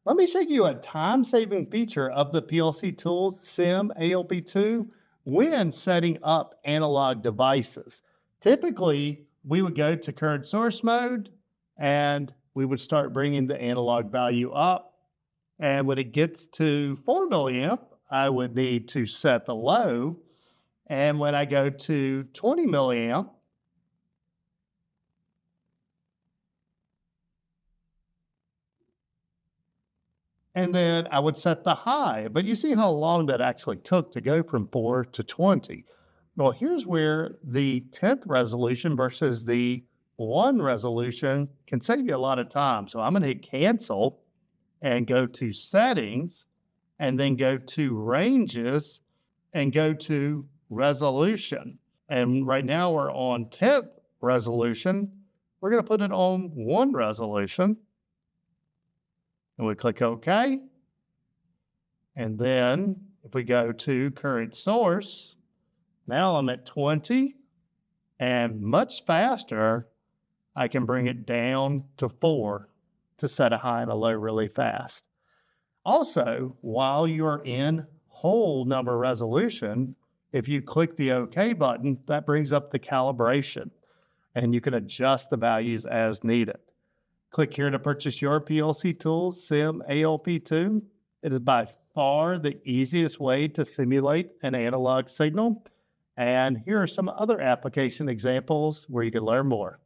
Let me show you a time-saving feature of the PLC tools SIM ALP2 when setting up analog devices. Typically, we would go to current source mode and we would start bringing the analog value up. And when it gets to 4 milliamp, I would need to set the low. And when I go to 20 milliamp, and then I would set the high. But you see how long that actually took to go from 4 to 20. Well, here's where the 10th resolution versus the 1 resolution can save you a lot of time. So I'm going to hit cancel and go to settings and then go to ranges and go to resolution. And right now we're on 10th resolution. We're going to put it on 1 resolution. And we click OK. And then if we go to current source, now I'm at 20 and much faster, I can bring it down to 4 to set a high and a low really fast. Also, while you're in whole number resolution, if you click the OK button, that brings up the calibration and you can adjust the values as needed. Click here to purchase your PLC tools, SIM ALP2. It is by far the easiest way to simulate an analog signal. And here are some other application examples where you can learn more.